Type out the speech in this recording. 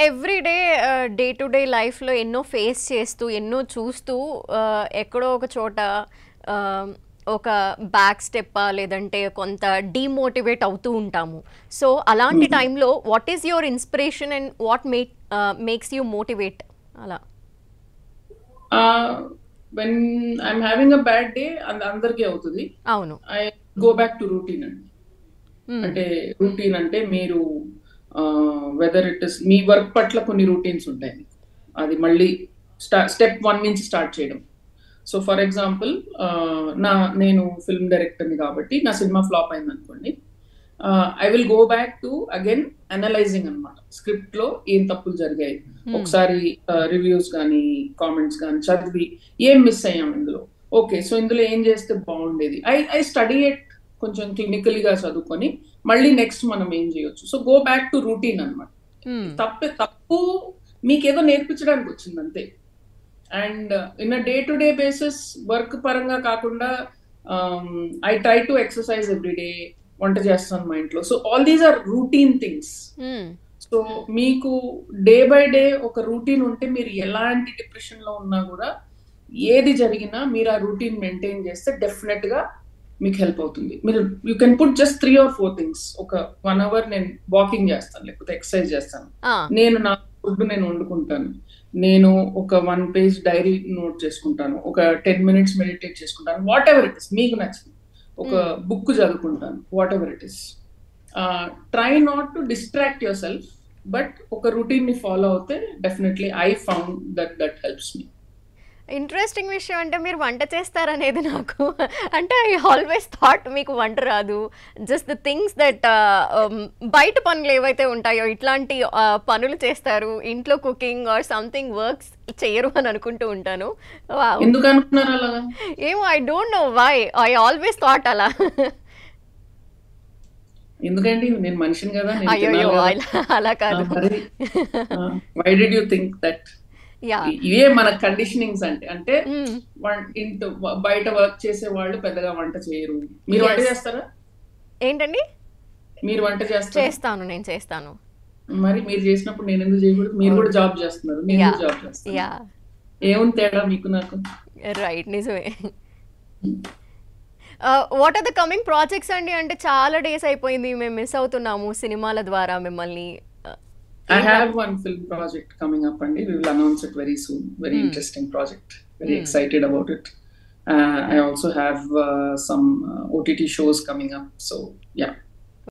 Every day day to day లైఫ్లో ఎన్నో face చేస్తూ ఎన్నో చూస్తూ ఎక్కడో ఒక చోట ఒక బ్యాక్ స్టెప్ లేదంటే కొంత డీమోటివేట్ అవుతూ ఉంటాము. సో అలాంటి టైంలో what is your inspiration and what makes you motivate అలా? When I'm having a bad day అందరికీ అవుతుంది. అవును. I go back to routine అండి. అంటే రూటీన్ అంటే మీరు వెదర్ ఇట్ ఇస్ మీ వర్క్ పట్ల కొన్ని రూటీన్స్ ఉంటాయి. అది మళ్ళీ స్టెప్ 1 నుంచి స్టార్ట్ చేయడం. సో ఫర్ ఎగ్జాంపుల్ నేను ఫిల్మ్ డైరెక్టర్ని కాబట్టి నా సినిమా ఫ్లాప్ అయింది అనుకోండి, I will go back to again analysing అనమాట. స్క్రిప్ట్ లో ఏం తప్పులు జరిగాయి, ఒకసారి రివ్యూస్ కానీ కామెంట్స్ కానీ చదివి ఏం మిస్ అయ్యాం ఇందులో, ఓకే సో ఇందులో ఏం చేస్తే బాగుండేది, ఐ స్టడీ ఇట్ కొంచెం క్లినికల్ గా చదువుకొని మళ్ళీ నెక్స్ట్ మనం ఏం చేయొచ్చు. So go back to routine అనమాట. తప్పు మీకేదో నేర్పించడానికి వచ్చింది అంతే. And in a day to day basis work పరంగా కాకుండా I try to exercise every day. వంట చేస్తాను మా ఇంట్లో. So all these are routine things. So మీకు డే బై డే ఒక రూటీన్ ఉంటే మీరు ఎలాంటి డిప్రెషన్ లో ఉన్నా కూడా ఏది జరిగినా మీరు ఆ రూటీన్ మెయింటైన్ చేస్తే డెఫినెట్ గా మీకు హెల్ప్ అవుతుంది. మీరు you can put just 3 or 4 things. ఒక 1 hour నేను వాకింగ్ చేస్తాను, లేకపోతే ఎక్సర్సైజ్ చేస్తాను, నేను నా ఫుడ్ నేను వండుకుంటాను, నేను ఒక 1 page డైరీ నోట్ చేసుకుంటాను, ఒక 10 minutes మెడిటేట్ చేసుకుంటాను, వాట్ ఎవర్ ఇట్ ఇస్ మీకు నచ్చింది, ఒక బుక్ చదువుకుంటాను, what ever it is. Try not to distract your self, but ఒక రూటీన్ ని ఫాలో అవుతే definitely I found that helps me. Interesting విషయం అంటే మీరు వంట చేస్తారనేది నాకు అంటే ఐ ఆల్వేస్ థాట్ మీకు వంట రాదు. జస్ట్ ద థింగ్స్ దట్ బయట పనులు ఏవైతే ఉంటాయో ఇట్లాంటి పనులు చేస్తారు, ఇంట్లో కుకింగ్ ఆర్ సంథింగ్ వర్క్స్ చేయరు అని అనుకుంటూ ఉంటాను. ఎందుకు అనుకున్నారు అలా? ఏమో I don't know why I always thought అలా. ఎందుకంటే నేను మనిషిని కదా. అయ్యో అలా కాదు. Why did you think that? ఇవే మన కండిషనింగ్స్ అంటే ఇంట్లో బయట వర్క్ చేసే వాళ్ళు పెద్దగా వంట చేయరు. మీరు వంట చేస్తారా? ఏంటండి? మీరు వంట చేస్తారా? చేస్తాను, నేను చేస్తాను. మరి మీరు చేసినప్పుడు నేను ఎందుకు చేయకూడదు? మీరు కూడా జాబ్ చేస్తున్నారు, నేను జాబ్ చేస్తాను. ఏముంది తేడా మీకు నాకు? రైట్, నిజమే. What are the coming projects అండి? అంటే చాలా డేస్ అయిపోయింది, మేము మిస్ అవుతున్నాము సినిమాల ద్వారా మిమ్మల్ని. I have one film project coming up, and we will announce it very soon. Very interesting project. Very excited about it. I also have some OTT shows coming up. So yeah.